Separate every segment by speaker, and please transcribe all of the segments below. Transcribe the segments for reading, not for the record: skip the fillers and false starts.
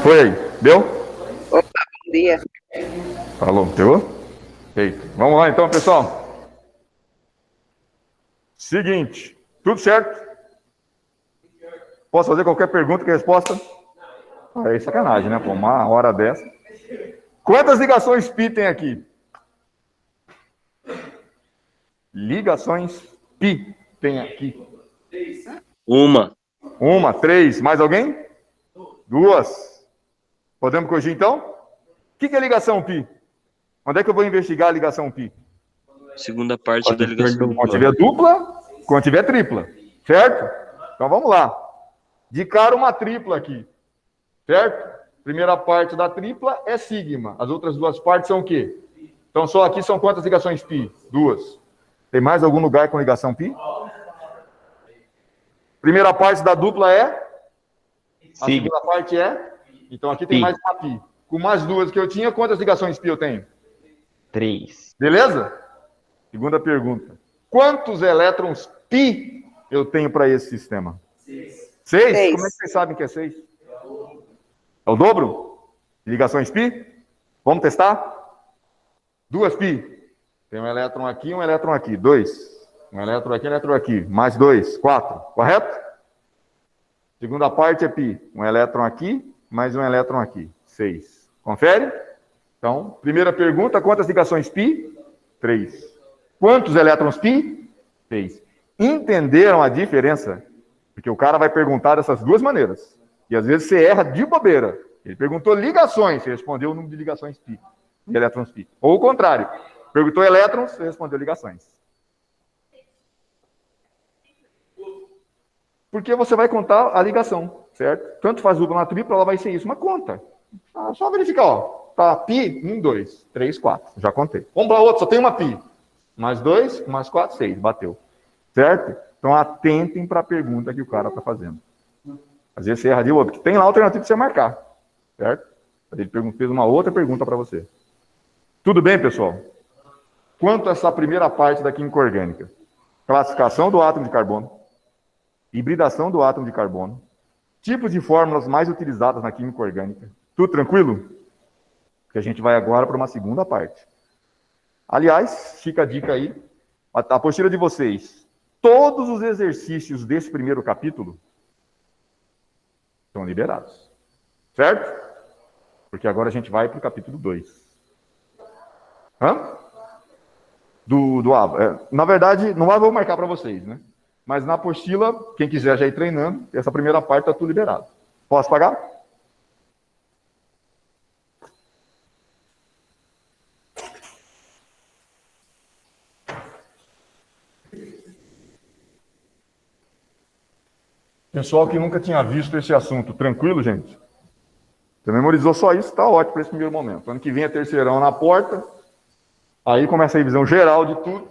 Speaker 1: Foi aí, deu?
Speaker 2: Opa, bom dia.
Speaker 1: Falou, pegou? Feito. Vamos lá então, pessoal. Seguinte, tudo certo? Posso fazer qualquer pergunta que resposta? Aí sacanagem, né? Pô, uma hora dessa. Quantas ligações pi tem aqui? Ligações pi tem aqui? Uma, 3. Mais alguém? 2. Podemos corrigir então? O que é ligação pi? Onde é que eu vou investigar a ligação pi?
Speaker 3: Segunda parte da ligação.
Speaker 1: Quando tiver dupla, quando tiver tripla. Certo? Então vamos lá. De cara uma tripla aqui. Certo? Primeira parte da tripla é sigma. As outras duas partes são o quê? Então só aqui são quantas ligações pi? 2. Tem mais algum lugar com ligação pi? Primeira parte da dupla é? A segunda parte é? Então aqui tem mais uma pi. Com mais duas que eu tinha, quantas ligações pi eu tenho?
Speaker 4: 3.
Speaker 1: Beleza? Segunda pergunta. Quantos elétrons pi eu tenho para esse sistema? 6? Como é que vocês sabem que é 6? É o dobro? Ligações pi? Vamos testar? 2 pi. Tem um elétron aqui e um elétron aqui. 2. Um elétron aqui e um elétron aqui. Mais 2. 4. Correto? Segunda parte é pi. Um elétron aqui, mais um elétron aqui. 6. Confere? Então, primeira pergunta, quantas ligações pi? 3. Quantos elétrons pi? 6. Entenderam a diferença? Porque o cara vai perguntar dessas duas maneiras. E às vezes você erra de bobeira. Ele perguntou ligações, você respondeu o número de ligações pi. De elétrons pi. Ou o contrário. Perguntou elétrons, você respondeu ligações. Porque você vai contar a ligação, certo? Tanto faz dupla na tripla, ela vai ser isso, uma conta. Só verificar, ó. Tá, pi, 1, 2, 3, 4. Já contei. Vamos para outro, só tem uma pi. Mais 2, mais 4, 6. Bateu. Certo? Então atentem para a pergunta que o cara está fazendo. Às vezes você erra de outro, porque tem lá a alternativa para você marcar. Certo? Ele fez uma outra pergunta para você. Tudo bem, pessoal? Quanto a essa primeira parte da química orgânica? Classificação do átomo de carbono, hibridação do átomo de carbono, tipos de fórmulas mais utilizadas na química orgânica. Tudo tranquilo? Que a gente vai agora para uma segunda parte. Aliás, fica a dica aí, a apostila de vocês. Todos os exercícios desse primeiro capítulo estão liberados. Certo? Porque agora a gente vai para o capítulo 2. Hã? Do ABA. Na verdade, não vou marcar para vocês, né? Mas na apostila, quem quiser já ir treinando, essa primeira parte está tudo liberado. Posso pagar? Pessoal que nunca tinha visto esse assunto, tranquilo, gente? Você memorizou só isso, está ótimo para esse primeiro momento. Ano que vem é terceirão na porta, aí começa a revisão geral de tudo.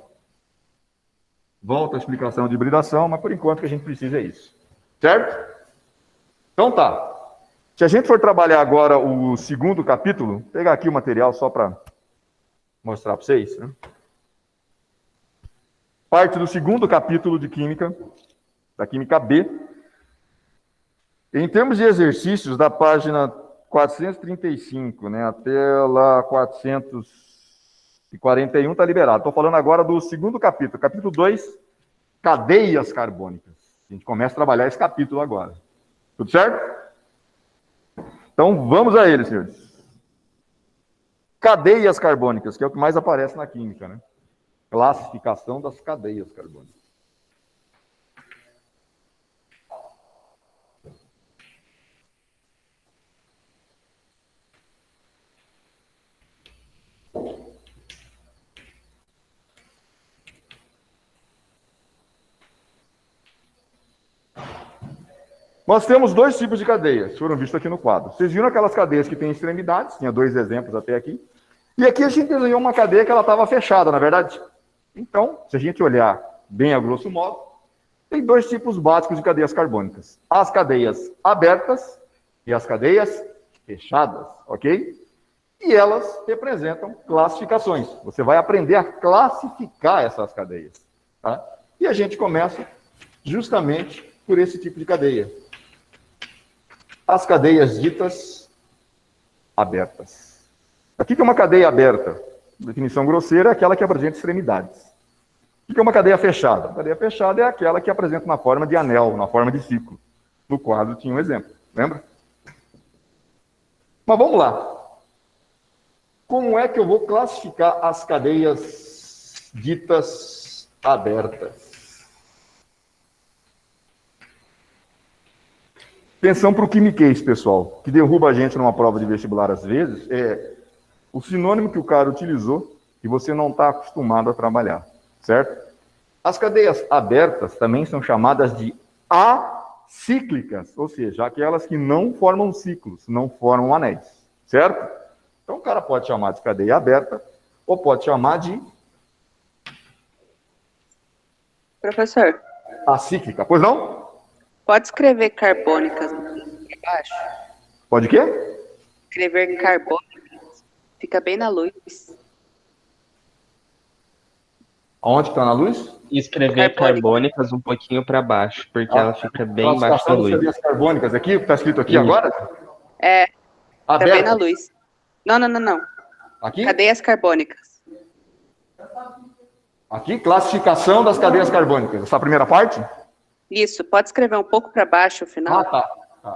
Speaker 1: Volta a explicação de hibridação, mas por enquanto o que a gente precisa é isso. Certo? Então tá. Se a gente for trabalhar agora o segundo capítulo, vou pegar aqui o material só para mostrar para vocês. Né? Parte do segundo capítulo de Química, da Química B. Em termos de exercícios, da página 435, né, até lá 441 está liberado. Estou falando agora do segundo capítulo. Capítulo 2, cadeias carbônicas. A gente começa a trabalhar esse capítulo agora. Tudo certo? Então, vamos a ele, senhores. Cadeias carbônicas, que é o que mais aparece na química, né? Classificação das cadeias carbônicas. Nós temos dois tipos de cadeias, foram vistos aqui no quadro. Vocês viram aquelas cadeias que têm extremidades, tinha 2 exemplos até aqui. E aqui a gente desenhou uma cadeia que ela estava fechada, na verdade. Então, se a gente olhar bem a grosso modo, tem 2 tipos básicos de cadeias carbônicas. As cadeias abertas e as cadeias fechadas, ok? E elas representam classificações. Você vai aprender a classificar essas cadeias. Tá? E a gente começa justamente por esse tipo de cadeia. As cadeias ditas abertas. O que é uma cadeia aberta? Definição grosseira é aquela que apresenta extremidades. O que é uma cadeia fechada? A cadeia fechada é aquela que apresenta na forma de anel, na forma de ciclo. No quadro tinha um exemplo, lembra? Mas vamos lá. Como é que eu vou classificar as cadeias ditas abertas? Atenção para o quimiquês, pessoal, que derruba a gente numa prova de vestibular às vezes, é o sinônimo que o cara utilizou e você não está acostumado a trabalhar, certo? As cadeias abertas também são chamadas de acíclicas, ou seja, aquelas que não formam ciclos, não formam anéis, certo? Então o cara pode chamar de cadeia aberta ou pode chamar de
Speaker 2: Professor,
Speaker 1: acíclica, pois não?
Speaker 2: pode escrever carbônicas embaixo?
Speaker 1: Pode o quê?
Speaker 2: Escrever carbônicas. Fica bem na luz.
Speaker 1: Aonde que está na luz?
Speaker 4: E escrever carbônicas um pouquinho para baixo, porque ela fica bem embaixo da
Speaker 1: Classificação das
Speaker 4: luz.
Speaker 1: cadeias carbônicas aqui, o que está escrito aqui
Speaker 4: Isso.
Speaker 1: agora?
Speaker 2: É, fica bem na
Speaker 1: Aberta.
Speaker 2: luz. Não.
Speaker 1: Aqui?
Speaker 2: Cadeias carbônicas.
Speaker 1: Aqui, classificação das cadeias carbônicas. Essa primeira parte?
Speaker 2: Isso, pode escrever um pouco para baixo o final?
Speaker 1: Tá.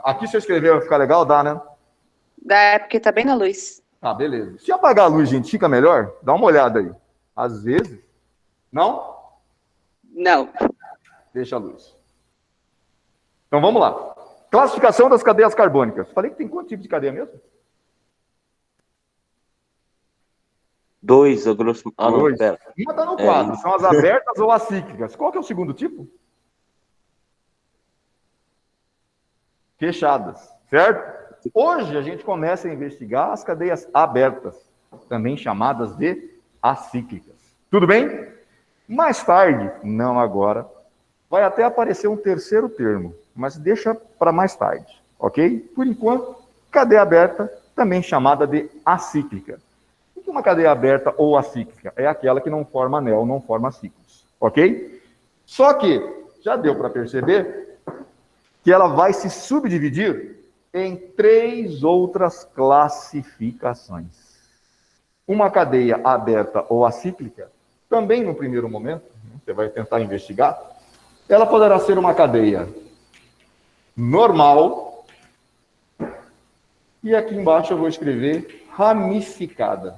Speaker 1: Aqui se eu escrever vai ficar legal, dá, né?
Speaker 2: Dá, é porque tá bem na luz.
Speaker 1: Tá, beleza. Se apagar a luz, gente, fica melhor? Dá uma olhada aí. Às vezes. Não?
Speaker 2: Não.
Speaker 1: Deixa a luz. Então vamos lá. Classificação das cadeias carbônicas. Falei que tem quanto tipo de cadeia mesmo?
Speaker 3: 2, a grosso... Ah, não,
Speaker 1: Dois.
Speaker 3: pera.
Speaker 1: Uma está no quadro. São as abertas ou as cíclicas. Qual que é o segundo tipo? Fechadas, certo? Hoje a gente começa a investigar as cadeias abertas, também chamadas de acíclicas. Tudo bem? Mais tarde, não agora, vai até aparecer um terceiro termo, mas deixa para mais tarde, ok? Por enquanto, cadeia aberta, também chamada de acíclica. O que é uma cadeia aberta ou acíclica? É aquela que não forma anel, não forma ciclos, ok? Só que já deu para perceber que ela vai se subdividir em 3 outras classificações. Uma cadeia aberta ou acíclica, também no primeiro momento, você vai tentar investigar, ela poderá ser uma cadeia normal, e aqui embaixo eu vou escrever ramificada.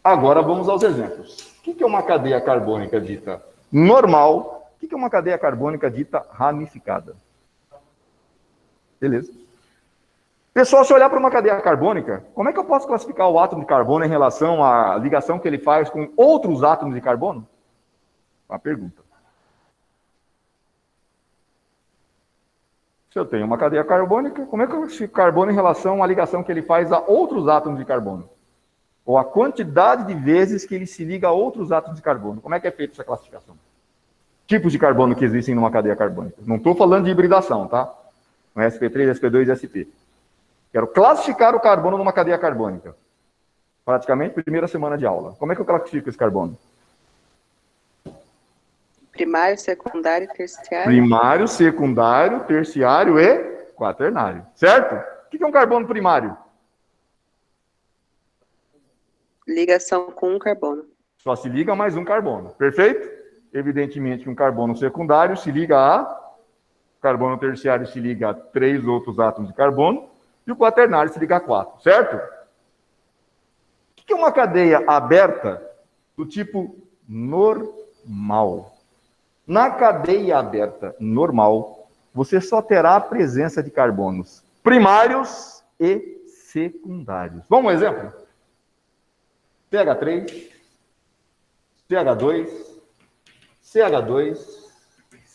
Speaker 1: Agora vamos aos exemplos. O que é uma cadeia carbônica dita normal? O que é uma cadeia carbônica dita ramificada? Beleza. Pessoal, se eu olhar para uma cadeia carbônica, como é que eu posso classificar o átomo de carbono em relação à ligação que ele faz com outros átomos de carbono? Uma pergunta. Se eu tenho uma cadeia carbônica, como é que eu classifico carbono em relação à ligação que ele faz a outros átomos de carbono? Ou a quantidade de vezes que ele se liga a outros átomos de carbono? Como é que é feita essa classificação? Tipos de carbono que existem numa cadeia carbônica. Não estou falando de hibridação, tá? No sp3, sp2 e sp. Quero classificar o carbono numa cadeia carbônica. Praticamente primeira semana de aula. Como é que eu classifico esse carbono?
Speaker 2: Primário, secundário e terciário.
Speaker 1: Primário, secundário, terciário e quaternário. Certo? O que é um carbono primário?
Speaker 2: Ligação com um carbono.
Speaker 1: Só se liga a mais um carbono. Perfeito? Evidentemente que um carbono secundário se liga a... O carbono terciário se liga a 3 outros átomos de carbono. E o quaternário se liga a 4. Certo? O que é uma cadeia aberta do tipo normal? Na cadeia aberta normal, você só terá a presença de carbonos primários e secundários. Vamos um exemplo? CH3, CH2, CH2,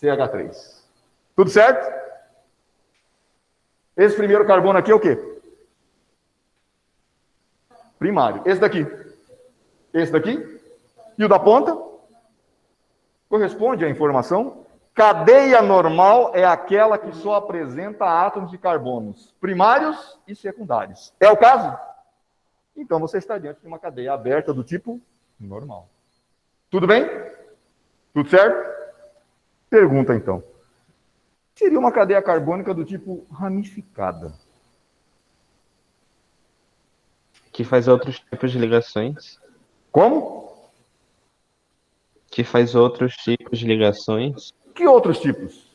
Speaker 1: CH3. Tudo certo? Esse primeiro carbono aqui é o quê? Primário. Esse daqui? Esse daqui? E o da ponta? Corresponde à informação. Cadeia normal é aquela que só apresenta átomos de carbonos primários e secundários. É o caso? Então você está diante de uma cadeia aberta do tipo normal. Tudo bem? Tudo certo? Pergunta, então. Seria uma cadeia carbônica do tipo ramificada.
Speaker 4: Que faz outros tipos de ligações.
Speaker 1: Como?
Speaker 4: Que faz outros tipos de ligações.
Speaker 1: Que outros tipos?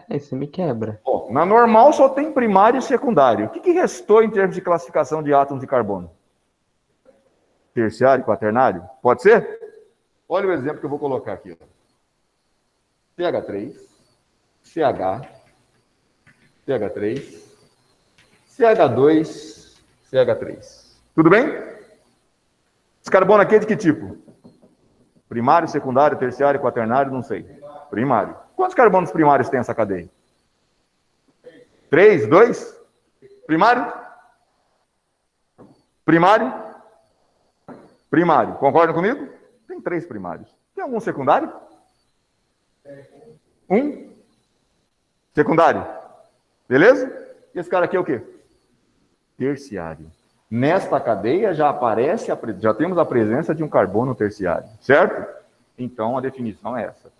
Speaker 4: Esse me quebra.
Speaker 1: Bom, na normal só tem primário e secundário. O que restou em termos de classificação de átomos de carbono? Terciário e quaternário? Pode ser? Olha o exemplo que eu vou colocar aqui. CH3, CH, CH3, CH2, CH3. Tudo bem? Esse carbono aqui é de que tipo? Primário, secundário, terciário, quaternário, não sei. Primário. Quantos carbonos primários tem essa cadeia? 3, 2? Primário? Primário? Primário. Concordam comigo? Tem 3 primários. Tem algum secundário? 1? Secundário. Beleza? E esse cara aqui é o quê? Terciário. Nesta cadeia já já temos a presença de um carbono terciário, certo? Então a definição é essa.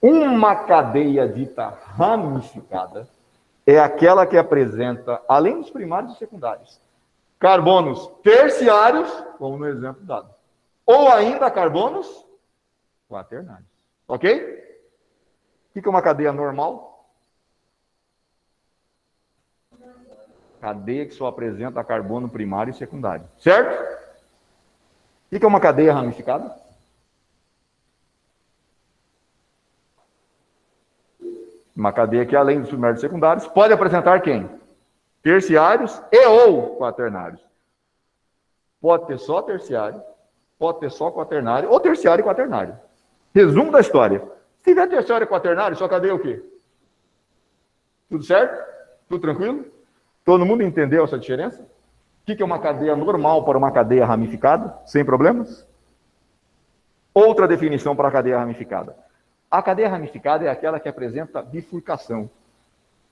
Speaker 1: Uma cadeia dita ramificada é aquela que apresenta, além dos primários e secundários, carbonos terciários, como no exemplo dado, ou ainda carbonos quaternários. Ok? O que é uma cadeia normal? Cadeia que só apresenta carbono primário e secundário. Certo? O que é uma cadeia ramificada? Uma cadeia que, além dos primários e secundários, pode apresentar quem? Terciários e ou quaternários. Pode ter só terciário, pode ter só quaternário, ou terciário e quaternário. Resumo da história. Se tiver terciário e quaternário, sua cadeia é o quê? Tudo certo? Tudo tranquilo? Todo mundo entendeu essa diferença? O que é uma cadeia normal para uma cadeia ramificada? Sem problemas? Outra definição para a cadeia ramificada. A cadeia ramificada é aquela que apresenta bifurcação.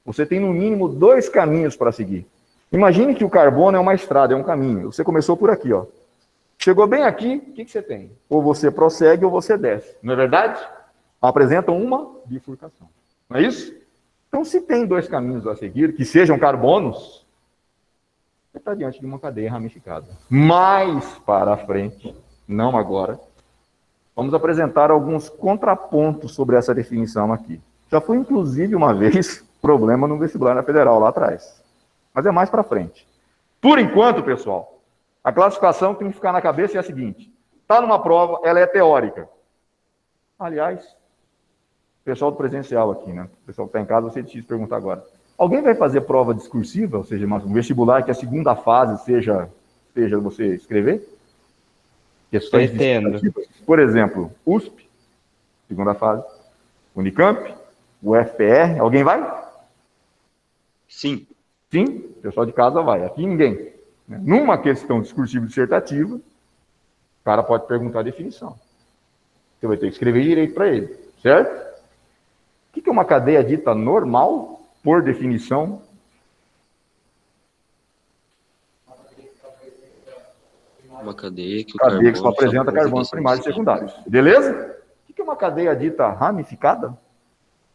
Speaker 1: Você tem, no mínimo, 2 caminhos para seguir. Imagine que o carbono é uma estrada, é um caminho. Você começou por aqui, ó. Chegou bem aqui, o que você tem? Ou você prossegue ou você desce. Não é verdade? Apresentam uma bifurcação. Não é isso? Então, se tem 2 caminhos a seguir, que sejam carbonos, você está diante de uma cadeia ramificada. Mais para frente, não agora, vamos apresentar alguns contrapontos sobre essa definição aqui. Já foi, inclusive, uma vez, problema no vestibular na Federal, lá atrás. Mas é mais para frente. Por enquanto, pessoal, a classificação que tem que ficar na cabeça é a seguinte. Está numa prova, ela é teórica. Aliás, o pessoal do presencial aqui, né? O pessoal que está em casa, você decide perguntar agora. Alguém vai fazer prova discursiva, ou seja, um vestibular que a segunda fase seja você escrever? Questões dissertativas? Por exemplo, USP, segunda fase, Unicamp, UFPR, alguém vai?
Speaker 3: Sim.
Speaker 1: Sim, o pessoal de casa vai, aqui ninguém. Numa questão discursiva dissertativa, o cara pode perguntar a definição. Você vai ter que escrever direito para ele, certo? O que é uma cadeia dita normal, por definição?
Speaker 3: Uma cadeia que o
Speaker 1: Cadeia que só
Speaker 3: carbono
Speaker 1: apresenta carbonos primários e secundários. Beleza? O que é uma cadeia dita ramificada?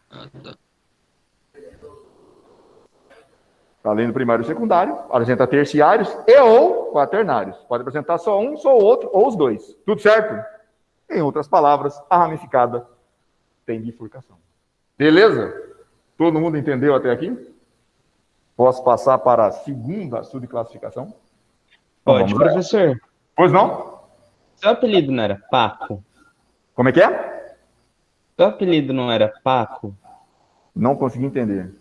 Speaker 3: Tá.
Speaker 1: Além do primário e secundário, apresenta terciários e ou quaternários. Pode apresentar só um, só o outro, ou os 2. Tudo certo? Em outras palavras, a ramificada tem bifurcação. Beleza? Todo mundo entendeu até aqui? Posso passar para a segunda subclassificação?
Speaker 4: Pode, professor.
Speaker 1: Pois não?
Speaker 4: Seu apelido não era Paco?
Speaker 1: Como é que é?
Speaker 4: Seu apelido não era Paco?
Speaker 1: Não consegui entender.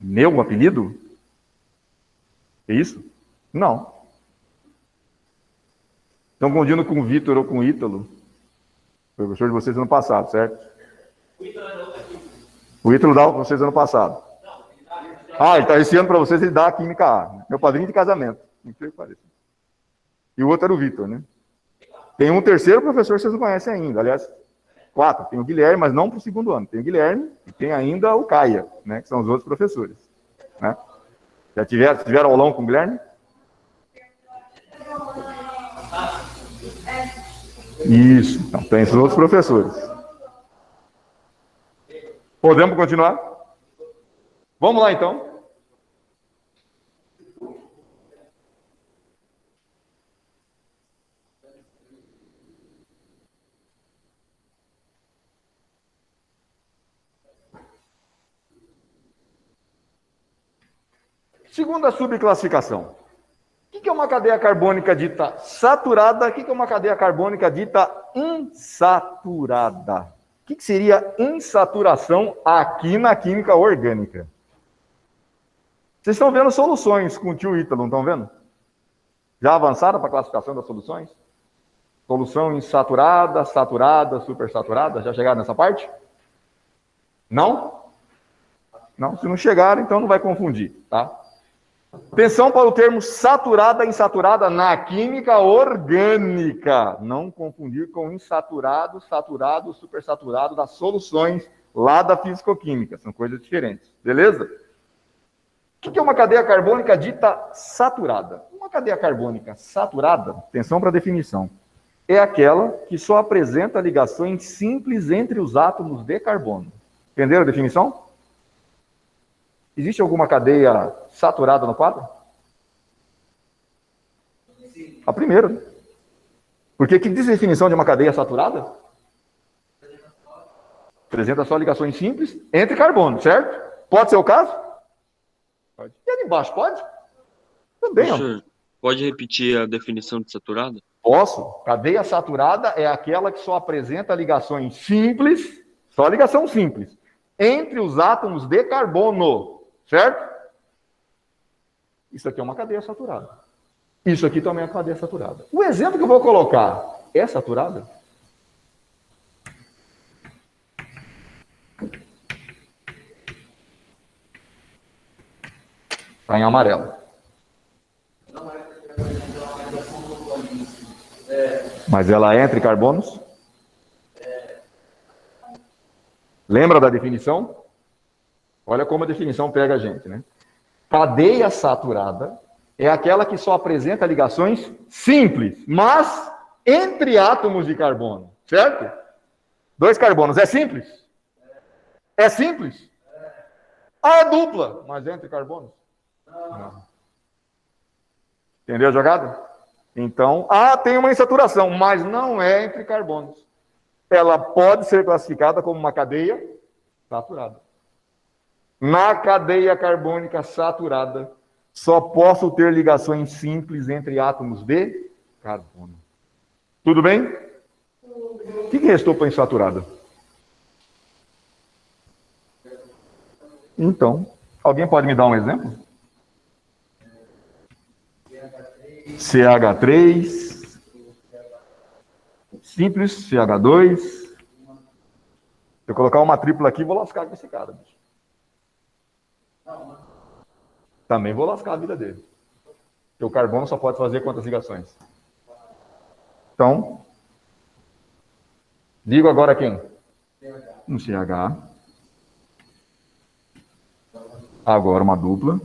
Speaker 1: Meu apelido? É isso? Não. Estão confundindo com o Vitor ou com o Ítalo. Foi o professor de vocês ano passado, certo? O Ítalo dá para vocês ano passado. Esse ano para vocês ele dá a Química A. Meu padrinho de casamento. Não sei o que parece. E o outro era o Vitor, né? Tem um terceiro professor que vocês não conhecem ainda. Aliás, 4. Tem o Guilherme, mas não para o segundo ano. Tem o Guilherme e tem ainda o Caia, né? Que são os outros professores. Né? Já tiveram aulão com o Guilherme? Isso. Então, tem esses outros professores. Podemos continuar? Vamos lá, então. Segunda subclassificação. O que é uma cadeia carbônica dita saturada? O que é uma cadeia carbônica dita insaturada? O que seria insaturação aqui na química orgânica? Vocês estão vendo soluções com o tio Ítalo, não estão vendo? Já avançaram para a classificação das soluções? Solução insaturada, saturada, supersaturada? Já chegaram nessa parte? Não? Não, se não chegaram, então não vai confundir, tá? Atenção para o termo saturada e insaturada na química orgânica. Não confundir com insaturado, saturado, supersaturado das soluções lá da fisicoquímica. São coisas diferentes. Beleza? O que é uma cadeia carbônica dita saturada? Uma cadeia carbônica saturada, atenção para a definição, é aquela que só apresenta ligações simples entre os átomos de carbono. Entenderam a definição? Existe alguma cadeia saturada no quadro? A primeira. Né? Porque que diz a definição de uma cadeia saturada? Apresenta só ligações simples entre carbono, certo? Pode ser o caso? Pode. E ali embaixo, pode? Também.
Speaker 3: Professor, pode repetir a definição de saturada?
Speaker 1: Posso. Cadeia saturada é aquela que só apresenta ligações simples, só ligação simples, entre os átomos de carbono. Certo? Isso aqui é uma cadeia saturada. Isso aqui também é uma cadeia saturada. O exemplo que eu vou colocar é saturada? Está em amarelo. Mas ela é entre carbonos? Lembra da definição? Olha como a definição pega a gente, né? Cadeia saturada é aquela que só apresenta ligações simples, mas entre átomos de carbono, certo? 2 carbonos, é simples? É simples? Ah, é dupla, mas é entre carbonos? Não. Entendeu a jogada? Então, tem uma insaturação, mas não é entre carbonos. Ela pode ser classificada como uma cadeia saturada. Na cadeia carbônica saturada, só posso ter ligações simples entre átomos de carbono. Tudo bem? O que restou para insaturada? Então, alguém pode me dar um exemplo? CH3, simples, CH2. Se eu colocar uma tripla aqui, vou lascar com esse cara, bicho. Também vou lascar a vida dele. Porque o carbono só pode fazer quantas ligações? Então, ligo agora quem? Um CH. Agora uma dupla.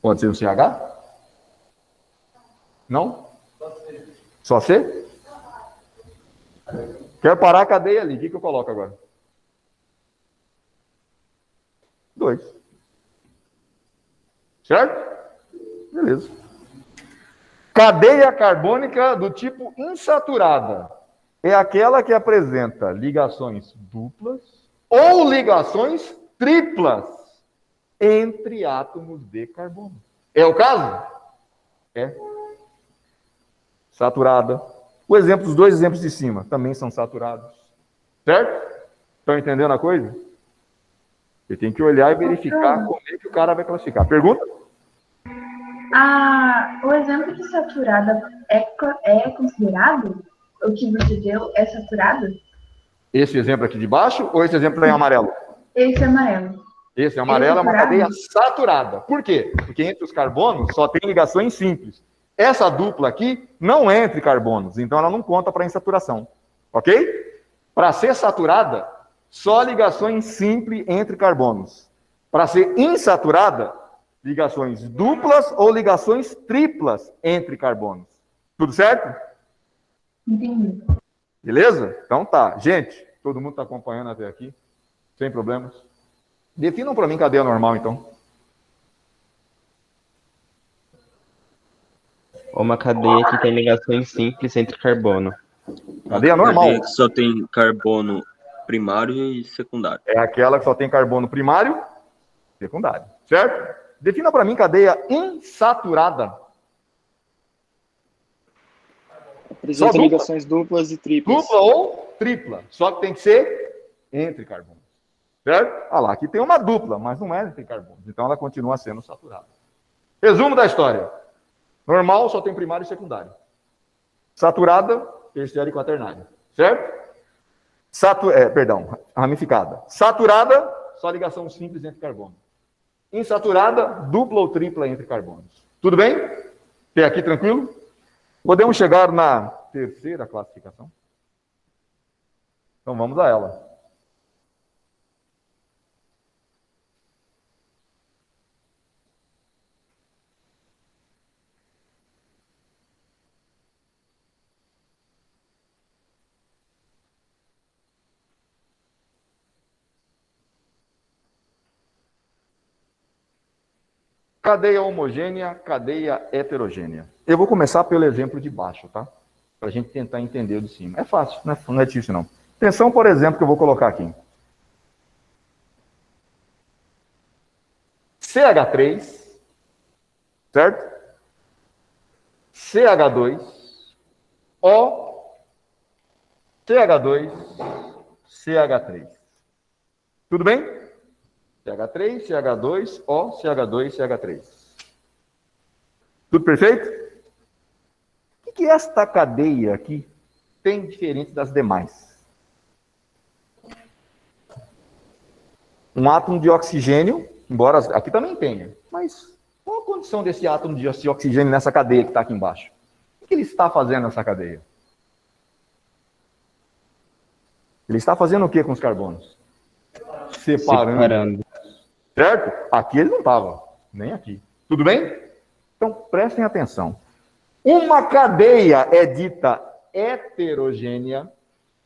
Speaker 1: Pode ser um CH? Não? Só C? Quero parar a cadeia ali. O que eu coloco agora? 2. Certo? Beleza. Cadeia carbônica do tipo insaturada é aquela que apresenta ligações duplas ou ligações triplas entre átomos de carbono. É o caso? É. Saturada. Os 2 exemplos de cima também são saturados. Certo? Estão entendendo a coisa? Você tem que olhar e verificar como é que o cara vai classificar. Pergunta?
Speaker 5: O exemplo de saturada é considerado? O que você deu é saturado?
Speaker 1: Esse exemplo aqui de baixo ou esse exemplo em amarelo?
Speaker 5: Esse é amarelo.
Speaker 1: Esse amarelo é uma cadeia saturada. Por quê? Porque entre os carbonos só tem ligações simples. Essa dupla aqui não é entre carbonos, então ela não conta para insaturação. Ok? Para ser saturada, só ligações simples entre carbonos. Para ser insaturada, ligações duplas ou ligações triplas entre carbonos. Tudo certo?
Speaker 5: Entendi.
Speaker 1: Beleza? Então tá. Gente, todo mundo está acompanhando até aqui? Sem problemas? Definam para mim cadeia normal, então.
Speaker 4: Uma cadeia que tem ligações simples entre carbono.
Speaker 1: Cadeia normal.
Speaker 3: Cadeia que só tem carbono primário e secundário.
Speaker 1: É aquela que só tem carbono primário e secundário. Certo? Defina para mim cadeia insaturada.
Speaker 6: Apresenta
Speaker 1: dupla?
Speaker 6: ligações duplas e triplas.
Speaker 1: Dupla ou tripla. Só que tem que ser entre carbonos. Certo? Ah lá, aqui tem uma dupla, mas não é entre carbonos. Então ela continua sendo saturada. Resumo da história. Normal só tem primário e secundário. Saturada, terciária e quaternária. Certo? Ramificada. Saturada, só ligação simples entre carbonos. Insaturada, dupla ou tripla entre carbonos. Tudo bem? Até aqui tranquilo? Podemos chegar na terceira classificação? Então vamos a ela. Cadeia homogênea, cadeia heterogênea. Eu vou começar pelo exemplo de baixo, tá? Para a gente tentar entender o de cima. É fácil, não é difícil não. Atenção, por exemplo, que eu vou colocar aqui. CH3, certo? CH2, O, CH2, CH3. Tudo bem? CH3, CH2, O, CH2, CH3. Tudo perfeito? O que esta cadeia aqui tem diferente das demais? Um átomo de oxigênio, embora aqui também tenha, mas qual a condição desse átomo de oxigênio nessa cadeia que está aqui embaixo? O que ele está fazendo nessa cadeia? Ele está fazendo o que com os carbonos? Separando. Certo? Aqui ele não estava, nem aqui. Tudo bem? Então, prestem atenção. Uma cadeia é dita heterogênea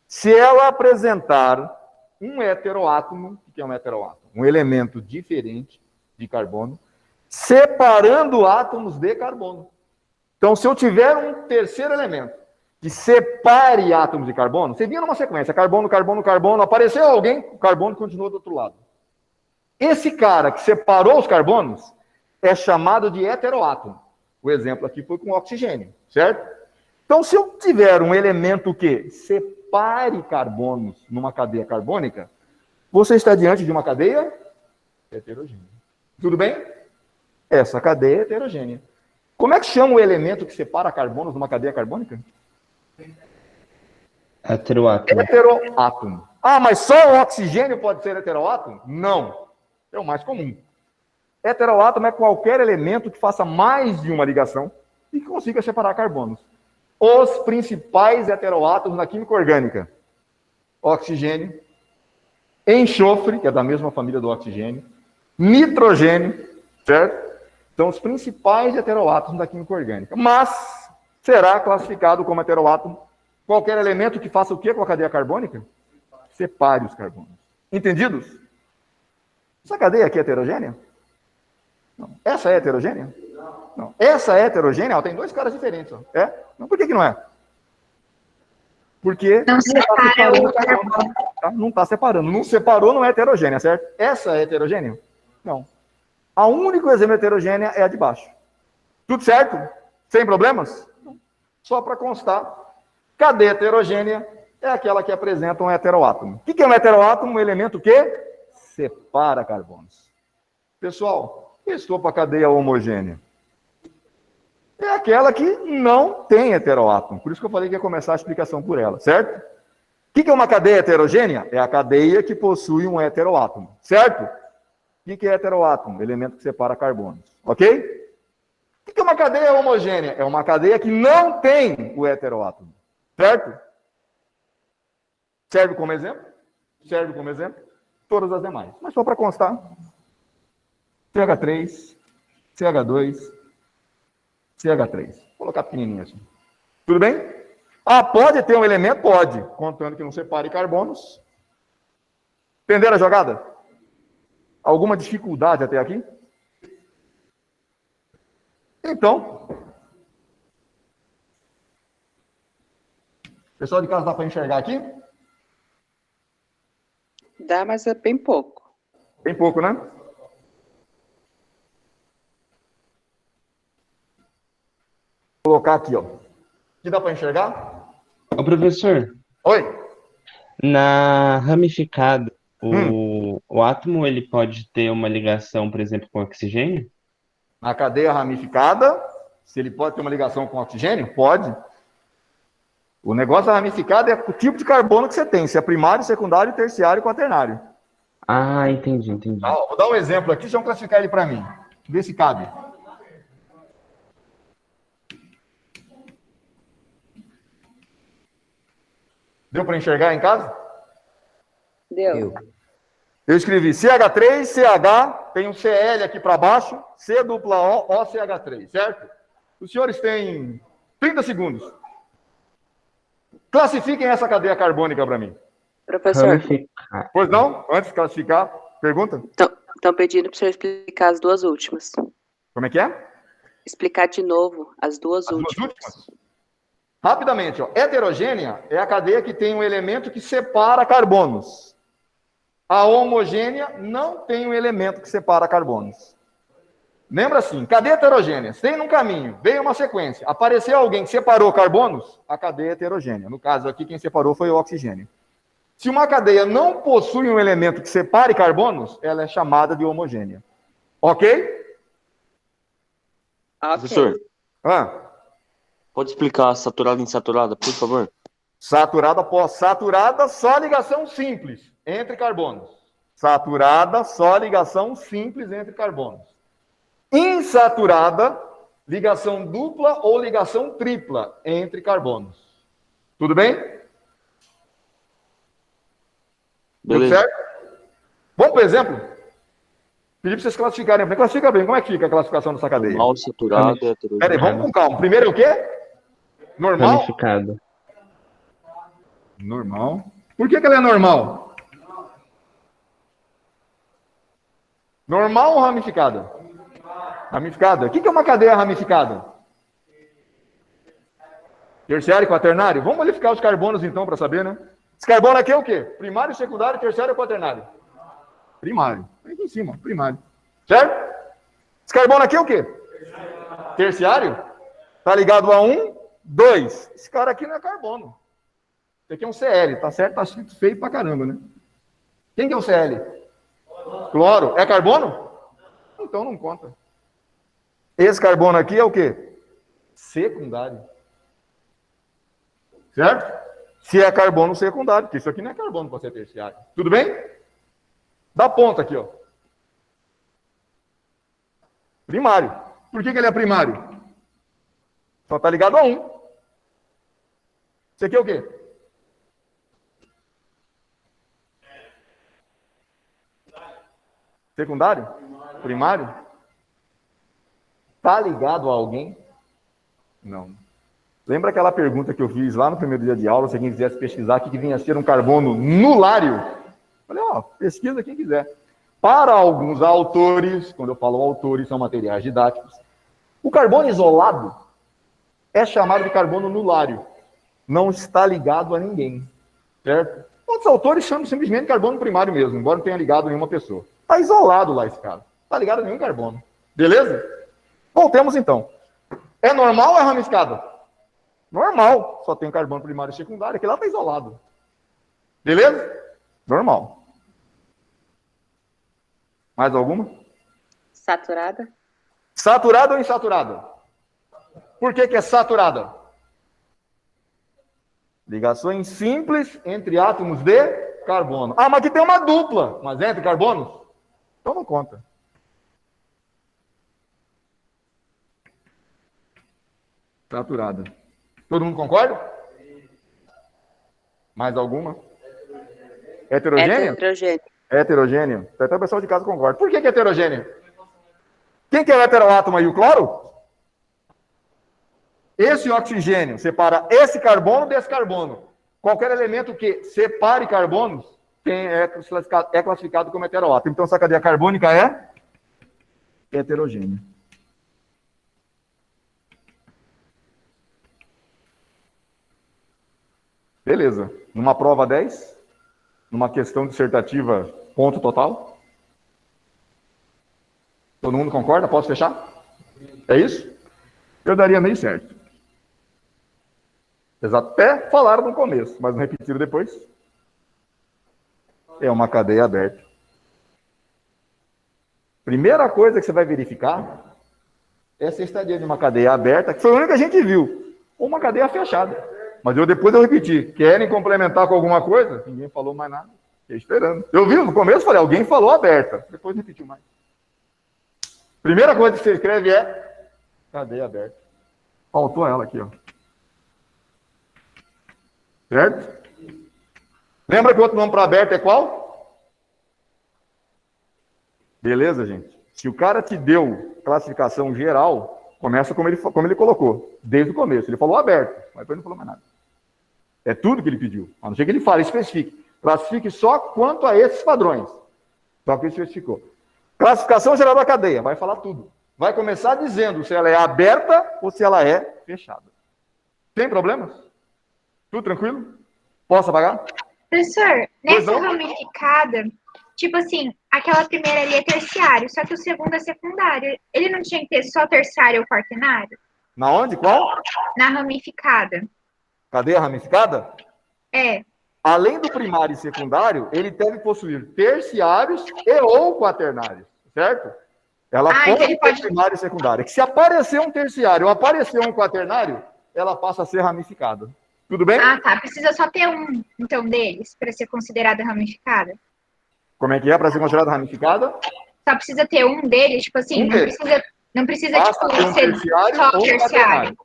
Speaker 1: se ela apresentar um heteroátomo. O que é um heteroátomo? Um elemento diferente de carbono, separando átomos de carbono. Então, se eu tiver um terceiro elemento que separe átomos de carbono, você vinha numa sequência, carbono, carbono, carbono, apareceu alguém, o carbono continua do outro lado. Esse cara que separou os carbonos é chamado de heteroátomo. O exemplo aqui foi com oxigênio, certo? Então, se eu tiver um elemento que separe carbonos numa cadeia carbônica, você está diante de uma cadeia heterogênea. Tudo bem? Essa cadeia é heterogênea. Como é que chama o elemento que separa carbonos numa cadeia carbônica?
Speaker 4: Heteroátomo.
Speaker 1: Heteroátomo. Ah, mas só o oxigênio pode ser heteroátomo? Não. É o mais comum. Heteroátomo é qualquer elemento que faça mais de uma ligação e que consiga separar carbonos. Os principais heteroátomos na química orgânica: oxigênio, enxofre, que é da mesma família do oxigênio, nitrogênio, certo? São os principais heteroátomos da química orgânica. Mas será classificado como heteroátomo qualquer elemento que faça o quê com a cadeia carbônica? Separe os carbonos. Entendidos? Essa cadeia aqui é heterogênea? Não. Essa é heterogênea? Não. Essa é heterogênea? Ela tem dois caras diferentes. Ó. É? Não, por que não é? Porque
Speaker 5: Não separa o carbono.
Speaker 1: Tá? Não está separando. Não separou, não é heterogênea, certo? Essa é heterogênea? Não. A único exemplo heterogênea é a de baixo. Tudo certo? Sem problemas? Não. Só para constar, cadeia heterogênea é aquela que apresenta um heteroátomo. O que é um heteroátomo? Um elemento que separa carbonos. Pessoal, estou para a cadeia homogênea. É aquela que não tem heteroátomo. Por isso que eu falei que ia começar a explicação por ela, certo? O que é uma cadeia heterogênea? É a cadeia que possui um heteroátomo, certo? O que é heteroátomo? Elemento que separa carbonos, ok? O que é uma cadeia homogênea? É uma cadeia que não tem o heteroátomo, certo? Serve como exemplo? Serve como exemplo? Todas as demais. Mas só para constar, CH3, CH2, CH3. Vou colocar pequenininho assim. Tudo bem? Ah, pode ter um elemento? Pode, contando que não separe carbonos. Entenderam a jogada? Alguma dificuldade até aqui? Então, pessoal de casa, dá para enxergar aqui?
Speaker 2: Dá, mas é bem pouco.
Speaker 1: Bem pouco, né? Vou colocar aqui, ó. Aqui dá para enxergar?
Speaker 4: Ô, professor,
Speaker 1: Oi?
Speaker 4: na ramificada, o átomo ele pode ter uma ligação, por exemplo, com oxigênio?
Speaker 1: Na cadeia ramificada, se ele pode ter uma ligação com oxigênio? Pode. O negócio da ramificada é o tipo de carbono que você tem, se é primário, secundário, terciário e quaternário.
Speaker 4: Ah, entendi.
Speaker 1: Tá, ó, vou dar um exemplo aqui, deixa eu classificar ele para mim. Vê se cabe. Deu para enxergar em casa?
Speaker 2: Deu.
Speaker 1: Eu escrevi CH3, CH, tem um Cl aqui para baixo, C dupla O, OCH3, certo? Os senhores têm 30 segundos. Classifiquem essa cadeia carbônica para mim.
Speaker 2: Professor,
Speaker 4: Ramificada.
Speaker 1: Pois não? Antes de classificar, pergunta?
Speaker 2: estão pedindo para o senhor explicar as duas últimas.
Speaker 1: Como é que é?
Speaker 2: Explicar de novo as duas
Speaker 1: As duas
Speaker 2: últimas.
Speaker 1: últimas? Rapidamente, ó. Heterogênea é a cadeia que tem um elemento que separa carbonos. A homogênea não tem um elemento que separa carbonos. Lembra assim, cadeia heterogênea, tem num caminho, veio uma sequência, apareceu alguém que separou carbonos, a cadeia é heterogênea. No caso aqui, quem separou foi o oxigênio. Se uma cadeia não possui um elemento que separe carbonos, ela é chamada de homogênea. Ok?
Speaker 3: Professor, pode explicar saturada e insaturada, por favor?
Speaker 1: Saturada, saturada, só ligação simples entre carbonos. Saturada, só ligação simples entre carbonos. Insaturada, ligação dupla ou ligação tripla entre carbonos. Tudo bem?
Speaker 3: Beleza.
Speaker 1: Tudo certo? Vamos, por exemplo, pedir para vocês classificarem. Classifica bem. Como é que fica a classificação dessa cadeia?
Speaker 3: Normal, saturado, heterogêneo.
Speaker 1: Peraí, vamos com calma. Primeiro o quê? Normal?
Speaker 4: Ramificada.
Speaker 1: Normal. Por que ela é normal? Normal ou ramificada? Ramificada. O que é uma cadeia ramificada? Terciário e quaternário? Vamos qualificar os carbonos então para saber, né? Esse carbono aqui é o quê? Primário, secundário, terciário ou quaternário? Primário. Aqui em cima, primário. Certo? Esse carbono aqui é o quê? Terciário? Tá ligado a 1, 2. Esse cara aqui não é carbono. Esse aqui é um Cl, tá certo? Tá escrito feio pra caramba, né? Quem que é o Cl? Cloro. É carbono? Então não conta. Esse carbono aqui é o quê? Secundário. Certo? Se é carbono secundário, porque isso aqui não é carbono para ser terciário. Tudo bem? Dá ponta aqui, ó. Primário. Por que ele é primário? Só tá ligado a 1. Isso aqui é o quê? Secundário? Primário? Tá ligado a alguém? Não. Lembra aquela pergunta que eu fiz lá no primeiro dia de aula, se alguém quisesse pesquisar o que vinha a ser um carbono nulário? Falei, ó, pesquisa quem quiser. Para alguns autores, quando eu falo autores, são materiais didáticos, o carbono isolado é chamado de carbono nulário. Não está ligado a ninguém, certo? Outros autores chamam simplesmente de carbono primário mesmo, embora não tenha ligado a nenhuma pessoa. Está isolado lá esse cara. Não está ligado a nenhum carbono. Beleza? Voltemos então. É normal ou é ramificado? Normal. Só tem carbono primário e secundário. Aquele lá está isolado. Beleza? Normal. Mais alguma?
Speaker 2: Saturada?
Speaker 1: Saturada ou insaturada? Por que é saturada? Ligações simples entre átomos de carbono. Ah, mas aqui tem uma dupla. Mas é entre carbonos? Então não conta. Saturada. Todo mundo concorda? Mais alguma? Heterogênea?
Speaker 2: Heterogêneo.
Speaker 1: Heterogêneo. Até o pessoal de casa concorda. Por que é heterogêneo? Quem que é o heteroátomo aí? O cloro? esse oxigênio separa esse carbono desse carbono. Qualquer elemento que separe carbonos é classificado como heteroátomo. Então, essa cadeia carbônica é heterogênea. Beleza. Numa prova 10, numa questão dissertativa, ponto total. Todo mundo concorda? Posso fechar? É isso? Eu daria meio certo. Eles até falaram no começo, mas não repetiram depois. É uma cadeia aberta. Primeira coisa que você vai verificar é se está dentro de uma cadeia aberta, que foi a única que a gente viu, ou uma cadeia fechada. Mas depois eu repeti. Querem complementar com alguma coisa? Ninguém falou mais nada. Fiquei esperando. Eu vi no começo, falei, alguém falou aberta. Depois repetiu mais. Primeira coisa que você escreve é cadeia aberta. Faltou ela aqui, ó. Certo? Lembra que o outro nome para aberto é qual? Beleza, gente? Se o cara te deu classificação geral, começa como ele colocou, desde o começo. Ele falou aberto, mas depois não falou mais nada. É tudo que ele pediu. A não ser que ele fale, especifique. Classifique só quanto a esses padrões. Só que ele especificou. Classificação geral da cadeia, vai falar tudo. Vai começar dizendo se ela é aberta ou se ela é fechada. Tem problemas? Tudo tranquilo? Posso apagar?
Speaker 7: Professor,
Speaker 1: Pois
Speaker 7: nessa
Speaker 1: não?
Speaker 7: ramificada, tipo assim, aquela primeira ali é terciário, só que o segundo é secundário. Ele não tinha que ter só terciário ou quaternário?
Speaker 1: Na onde? Qual?
Speaker 7: Na ramificada.
Speaker 1: Cadeia ramificada?
Speaker 7: É.
Speaker 1: Além do primário e secundário, ele deve possuir terciários e ou quaternários, certo? Ela
Speaker 7: então
Speaker 1: pode
Speaker 7: ele
Speaker 1: ter
Speaker 7: pode-
Speaker 1: primário e secundário. Que se aparecer um terciário ou aparecer um quaternário, ela passa a ser ramificada. Tudo bem?
Speaker 7: Ah, tá. Precisa só ter um, então, deles, para ser considerada ramificada.
Speaker 1: Como é que é para ser considerada ramificada?
Speaker 7: Só precisa ter um deles, tipo assim,
Speaker 1: Um
Speaker 7: não
Speaker 1: deles.
Speaker 7: precisa, não precisa
Speaker 1: Basta
Speaker 7: tipo,
Speaker 1: ter um
Speaker 7: ser
Speaker 1: terciário
Speaker 7: só
Speaker 1: ou um
Speaker 7: terciário.
Speaker 1: quaternário.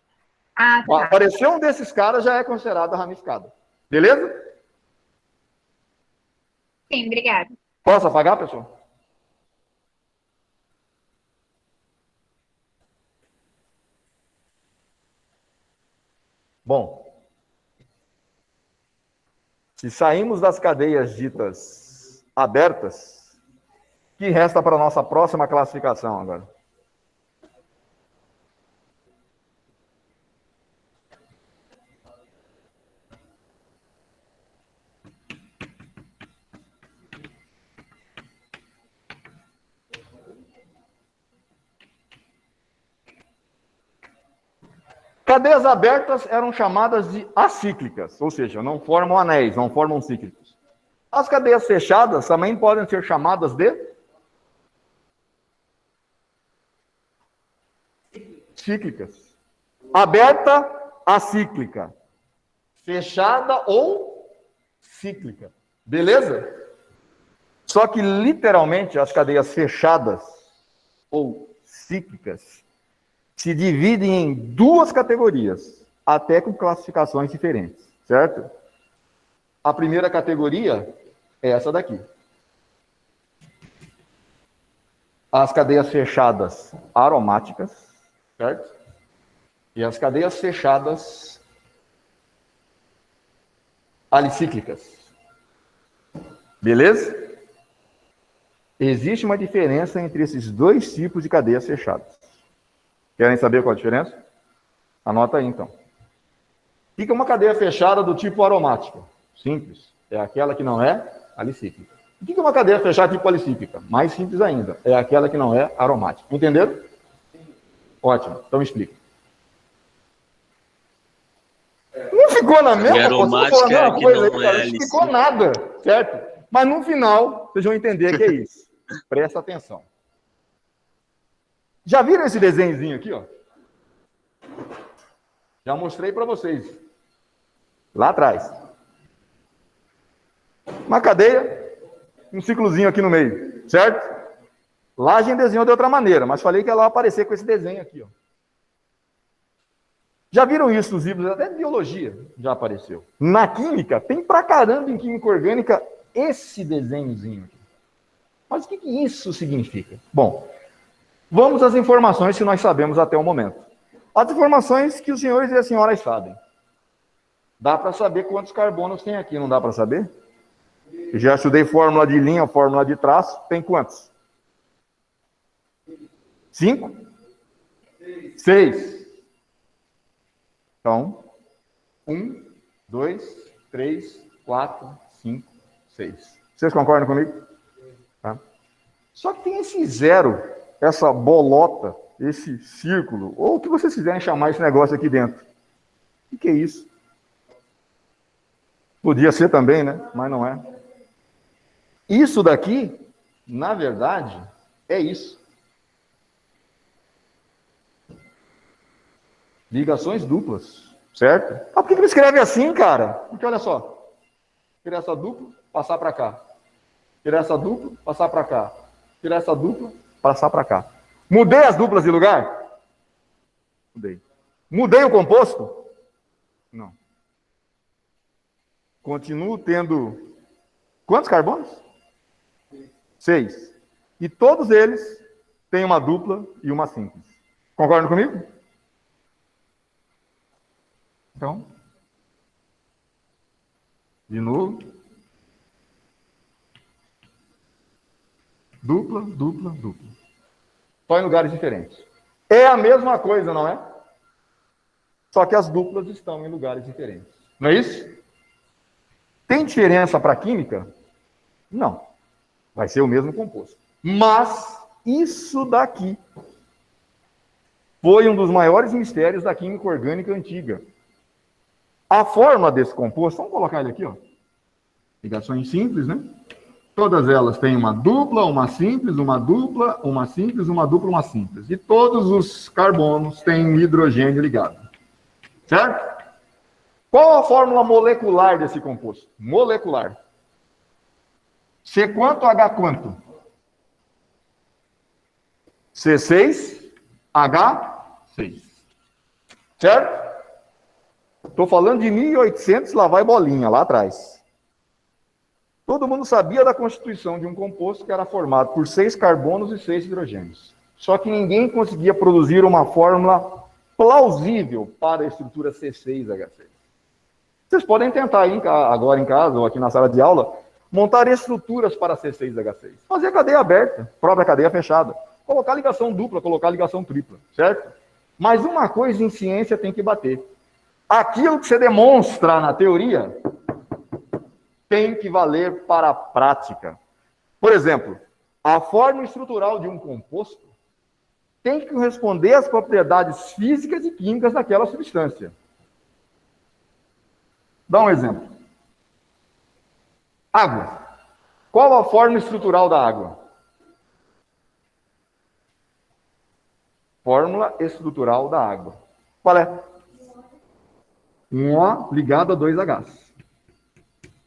Speaker 7: Ah, tá.
Speaker 1: Aparecer um desses caras já é considerada ramificada. Beleza?
Speaker 7: Sim, obrigada.
Speaker 1: Posso apagar, pessoal? Bom, se saímos das cadeias ditas abertas, o que resta para a nossa próxima classificação agora? Cadeias abertas eram chamadas de acíclicas, ou seja, não formam anéis, não formam cíclicos. As cadeias fechadas também podem ser chamadas de cíclicas. Aberta, acíclica. Fechada ou cíclica. Beleza? Só que, literalmente, as cadeias fechadas ou cíclicas se dividem em duas categorias, até com classificações diferentes, certo? A primeira categoria é essa daqui. As cadeias fechadas aromáticas, certo? E as cadeias fechadas alicíclicas. Beleza? Existe uma diferença entre esses dois tipos de cadeias fechadas. Querem saber qual a diferença? Anota aí, então. O que é uma cadeia fechada do tipo aromática? Simples. É aquela que não é alicíclica. O que é uma cadeia fechada tipo alicíclica? Mais simples ainda. É aquela que não é aromática. Entenderam? Ótimo. Então explica. Não ficou na mesma?
Speaker 3: E aromática
Speaker 1: Pô,
Speaker 3: é que
Speaker 1: coisa aí,
Speaker 3: não
Speaker 1: cara.
Speaker 3: é
Speaker 1: Não ficou nada, certo? Mas no final, vocês vão entender que é isso. Presta atenção. Já viram esse desenhozinho aqui, ó? Já mostrei para vocês. Lá atrás. Uma cadeia, um ciclozinho aqui no meio, certo? Lá a gente desenhou de outra maneira, mas falei que ela vai aparecer com esse desenho aqui, ó. Já viram isso nos livros? Até de biologia já apareceu. Na química, tem pra caramba em química orgânica esse desenhozinho aqui. Mas o que isso significa? Bom, vamos às informações que nós sabemos até o momento. As informações que os senhores e as senhoras sabem. Dá para saber quantos carbonos tem aqui, não dá para saber? Eu já estudei fórmula de linha, fórmula de traço. Tem quantos? 5? 6. Então, 1, 2, 3, 4, 5, 6. Vocês concordam comigo? Tá? Só que tem esse zero, essa bolota, esse círculo, ou o que vocês quiserem chamar esse negócio aqui dentro. O que é isso? Podia ser também, né? Mas não é. Isso daqui, na verdade, é isso. Ligações duplas, certo? Ah, por que ele escreve assim, cara? Porque olha só. Tirar essa dupla, passar para cá. Tirar essa dupla, passar para cá. Tirar essa dupla, passar para cá. Mudei as duplas de lugar? Mudei. Mudei o composto? Não. Continuo tendo quantos carbonos? 6. E todos eles têm uma dupla e uma simples. Concordam comigo? Então, de novo. Dupla, dupla, dupla. Só em lugares diferentes. É a mesma coisa, não é? Só que as duplas estão em lugares diferentes. Não é isso? Tem diferença para a química? Não. Vai ser o mesmo composto. Mas isso daqui foi um dos maiores mistérios da química orgânica antiga. A fórmula desse composto, vamos colocar ele aqui, ó. Ligações simples, né? Todas elas têm uma dupla, uma simples, uma dupla, uma simples, uma dupla, uma simples. E todos os carbonos têm hidrogênio ligado. Certo? Qual a fórmula molecular desse composto? Molecular. C quanto, H quanto? C6, H6. Certo? Estou falando de 1800, lá vai bolinha, lá atrás. Todo mundo sabia da constituição de um composto que era formado por 6 carbonos e 6 hidrogênios. Só que ninguém conseguia produzir uma fórmula plausível para a estrutura C6H6. Vocês podem tentar aí agora em casa ou aqui na sala de aula, montar estruturas para C6H6. Fazer cadeia aberta, própria cadeia fechada. Colocar ligação dupla, colocar ligação tripla, certo? Mas uma coisa em ciência tem que bater. Aquilo que você demonstra na teoria tem que valer para a prática. Por exemplo, a forma estrutural de um composto tem que corresponder às propriedades físicas e químicas daquela substância. Dá um exemplo. Água. Qual a forma estrutural da água? Fórmula estrutural da água. Qual é? Um O ligado a 2 Hs.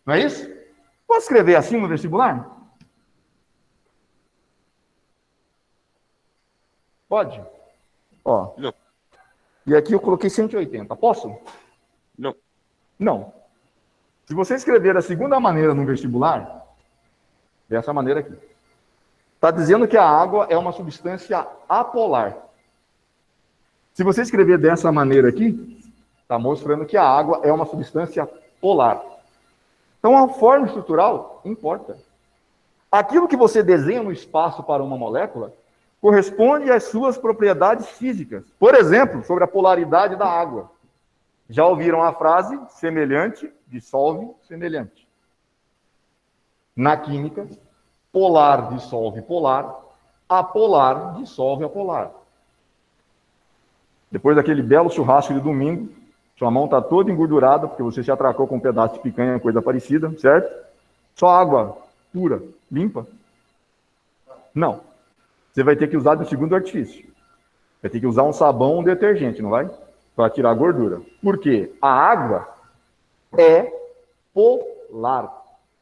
Speaker 1: Não é isso? Posso escrever assim no vestibular? Pode? Ó.
Speaker 3: Não.
Speaker 1: E aqui eu coloquei 180. Posso?
Speaker 3: Não.
Speaker 1: Não. Se você escrever da segunda maneira no vestibular, dessa maneira aqui, está dizendo que a água é uma substância apolar. Se você escrever dessa maneira aqui, está mostrando que a água é uma substância polar. Então, a forma estrutural importa. Aquilo que você desenha no espaço para uma molécula corresponde às suas propriedades físicas. Por exemplo, sobre a polaridade da água. Já ouviram a frase semelhante dissolve semelhante? Na química, polar dissolve polar, apolar dissolve apolar. Depois daquele belo churrasco de domingo, sua mão está toda engordurada, porque você se atracou com um pedaço de picanha, coisa parecida, certo? Só água pura, limpa? Não. Você vai ter que usar do segundo artifício. Vai ter que usar um sabão ou um detergente, não vai? Para tirar a gordura. Por quê? A água é polar.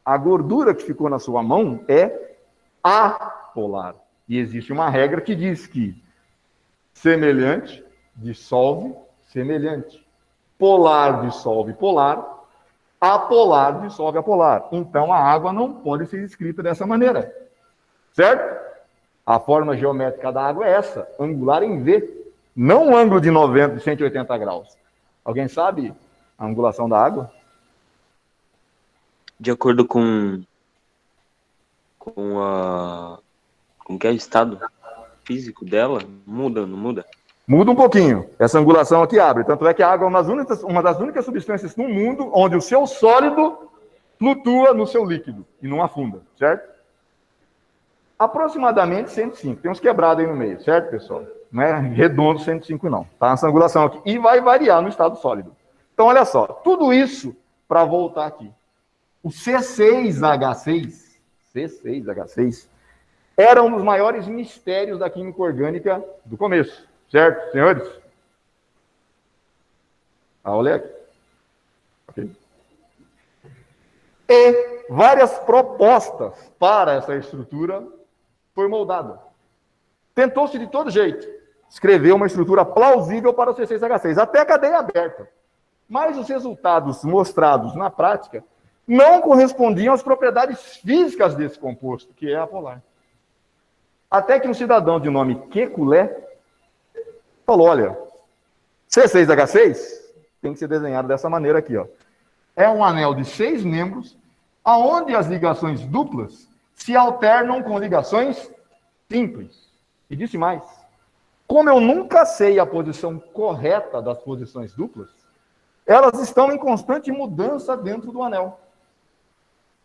Speaker 1: A gordura que ficou na sua mão é apolar. E existe uma regra que diz que semelhante dissolve semelhante. Polar dissolve polar, apolar dissolve apolar. Então, a água não pode ser escrita dessa maneira. Certo? A forma geométrica da água é essa, angular em V. não um ângulo de 90, de 180 graus. Alguém sabe a angulação da água?
Speaker 3: De acordo com que é o estado físico dela, muda, não muda?
Speaker 1: Muda um pouquinho. Essa angulação aqui abre. Tanto é que a água é uma das únicas substâncias no mundo onde o seu sólido flutua no seu líquido e não afunda, certo? Aproximadamente 105. Tem uns quebrados aí no meio, certo, pessoal? Não é redondo 105, não. Tá essa angulação aqui. E vai variar no estado sólido. Então, olha só. Tudo isso para voltar aqui. O C6H6 era um dos maiores mistérios da química orgânica do começo. Certo, senhores? Olha aqui. Okay. E várias propostas para essa estrutura foi moldada. Tentou-se de todo jeito escrever uma estrutura plausível para o C6H6, até a cadeia aberta. Mas os resultados mostrados na prática não correspondiam às propriedades físicas desse composto, que é apolar. Até que um cidadão de nome Kekulé falou, olha, C6H6 tem que ser desenhado dessa maneira aqui, ó. É um anel de 6 membros, aonde as ligações duplas se alternam com ligações simples. E disse mais, como eu nunca sei a posição correta das posições duplas, elas estão em constante mudança dentro do anel.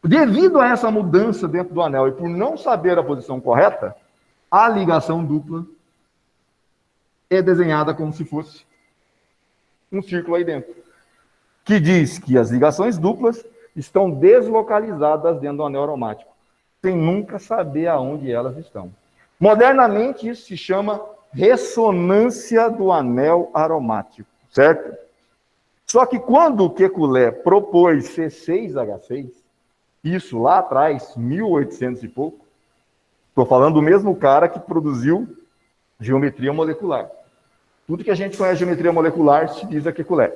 Speaker 1: Devido a essa mudança dentro do anel e por não saber a posição correta, a ligação dupla é desenhada como se fosse um círculo aí dentro, que diz que as ligações duplas estão deslocalizadas dentro do anel aromático, sem nunca saber aonde elas estão. Modernamente, isso se chama ressonância do anel aromático, certo? Só que quando o Kekulé propôs C6H6, isso lá atrás, 1800 e pouco, estou falando do mesmo cara que produziu geometria molecular. Tudo que a gente conhece de geometria molecular se diz a Kekulé.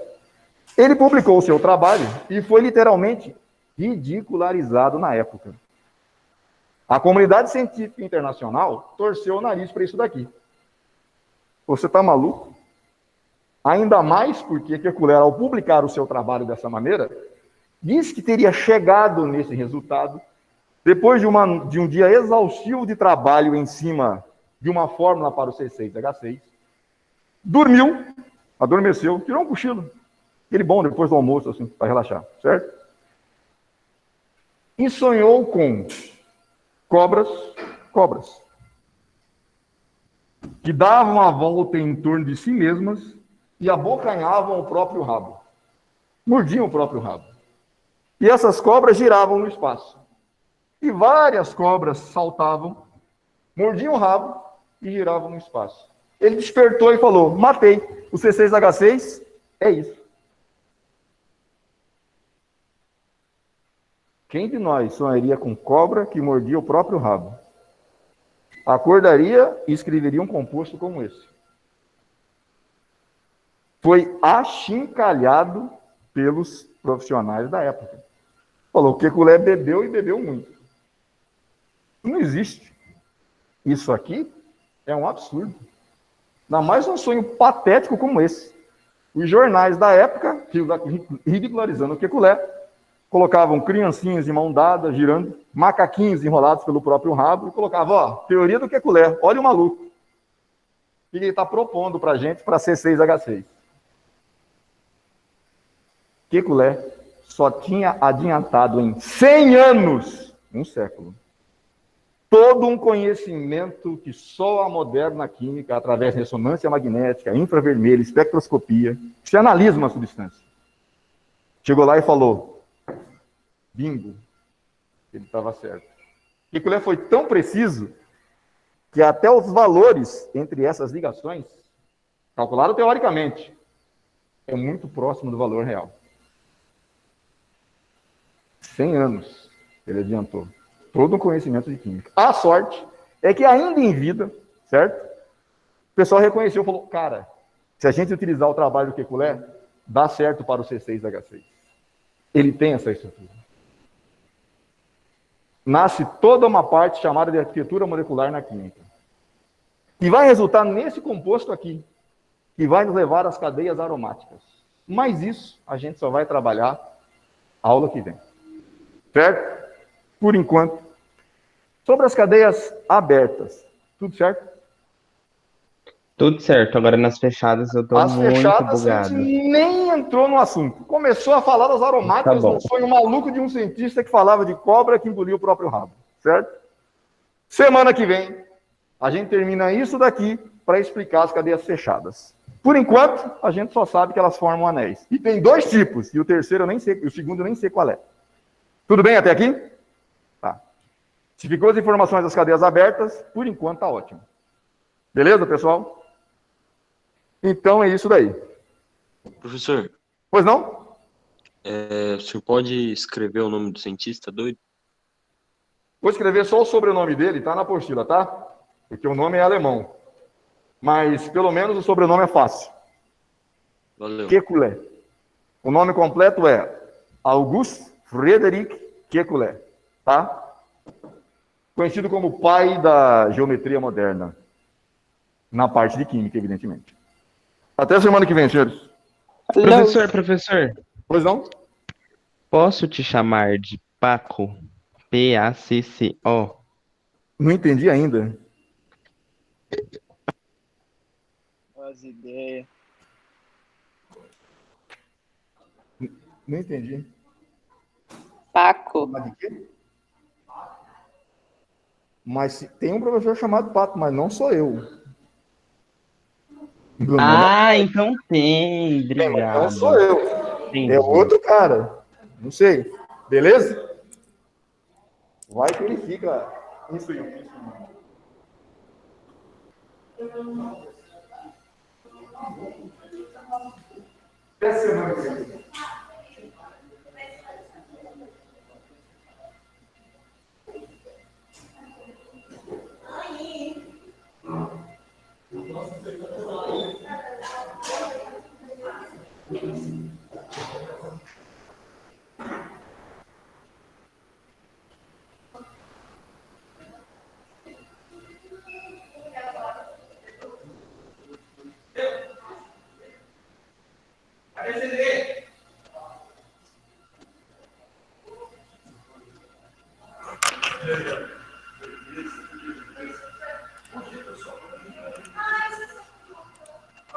Speaker 1: Ele publicou o seu trabalho e foi literalmente ridicularizado na época. A comunidade científica internacional torceu o nariz para isso daqui. Você está maluco? Ainda mais porque Kekulé, ao publicar o seu trabalho dessa maneira, disse que teria chegado nesse resultado depois de um dia exaustivo de trabalho em cima de uma fórmula para o C6H6, dormiu, adormeceu, tirou um cochilo. Aquele bom depois do almoço, assim, para relaxar, certo? E sonhou com cobras, que davam a volta em torno de si mesmas e abocanhavam o próprio rabo. Mordiam o próprio rabo. E essas cobras giravam no espaço. E várias cobras saltavam, mordiam o rabo e giravam no espaço. Ele despertou e falou, matei. O C6H6 é isso. Quem de nós sonharia com cobra que mordia o próprio rabo? Acordaria e escreveria um composto como esse. Foi achincalhado pelos profissionais da época. Falou que Kekulé bebeu e bebeu muito. Não existe. Isso aqui é um absurdo. Ainda mais um sonho patético como esse. Os jornais da época, ridicularizando o Kekulé, colocavam criancinhas de mão dada, girando, macaquinhos enrolados pelo próprio rabo, e colocavam, ó, teoria do Kekulé, olha o maluco. O que ele está propondo para a gente para C6H6? Kekulé só tinha adiantado em 100 anos, um século, todo um conhecimento que só a moderna química, através de ressonância magnética, infravermelho, espectroscopia, se analisa uma substância. Chegou lá e falou, bingo, ele estava certo. Kekulé foi tão preciso que até os valores entre essas ligações, calculado teoricamente, é muito próximo do valor real. 100 anos ele adiantou. Todo um conhecimento de química. A sorte é que ainda em vida, certo? O pessoal reconheceu e falou, cara, se a gente utilizar o trabalho do Kekulé, dá certo para o C6H6. Ele tem essa estrutura. Nasce toda uma parte chamada de arquitetura molecular na química. E vai resultar nesse composto aqui, que vai nos levar às cadeias aromáticas. Mas isso a gente só vai trabalhar aula que vem. Certo? Por enquanto. Sobre as cadeias abertas. Tudo certo?
Speaker 4: Tudo certo. Agora nas fechadas eu tô
Speaker 1: As
Speaker 4: muito
Speaker 1: fechadas a
Speaker 4: bugado.
Speaker 1: gente nem entrou no assunto. Começou a falar das aromáticas
Speaker 4: Tá bom.
Speaker 1: no sonho maluco de um cientista que falava de cobra que engoliu o próprio rabo. Certo? Semana que vem, a gente termina isso daqui para explicar as cadeias fechadas. Por enquanto, a gente só sabe que elas formam anéis. E tem 2 tipos, e o terceiro eu nem sei, o segundo eu nem sei qual é. Tudo bem até aqui? Tá. Se ficou as informações das cadeias abertas, por enquanto tá ótimo. Beleza, pessoal? Então é isso daí.
Speaker 3: Professor,
Speaker 1: Pois não?
Speaker 3: o senhor pode escrever o nome do cientista doido?
Speaker 1: Vou escrever só o sobrenome dele, tá na apostila, tá? Porque o nome é alemão. Mas pelo menos o sobrenome é fácil.
Speaker 3: Valeu.
Speaker 1: Kekulé. O nome completo é August Friedrich Kekulé, tá? Conhecido como o pai da geometria moderna. Na parte de química, evidentemente. Até semana que vem, senhores.
Speaker 4: Professor,
Speaker 1: Pois não?
Speaker 4: posso te chamar de Paco? P-A-C-C-O.
Speaker 1: Não entendi ainda.
Speaker 6: As ideias.
Speaker 1: Não entendi.
Speaker 2: Paco.
Speaker 1: Mas de quê? Mas tem um professor chamado Pato, mas não sou eu.
Speaker 4: Então tem.
Speaker 1: Não
Speaker 4: Obrigado.
Speaker 1: sou eu.
Speaker 4: Entendi.
Speaker 1: É outro cara. Não sei. Beleza? Vai que ele fica. Isso aí. Até semana que vem. Cadê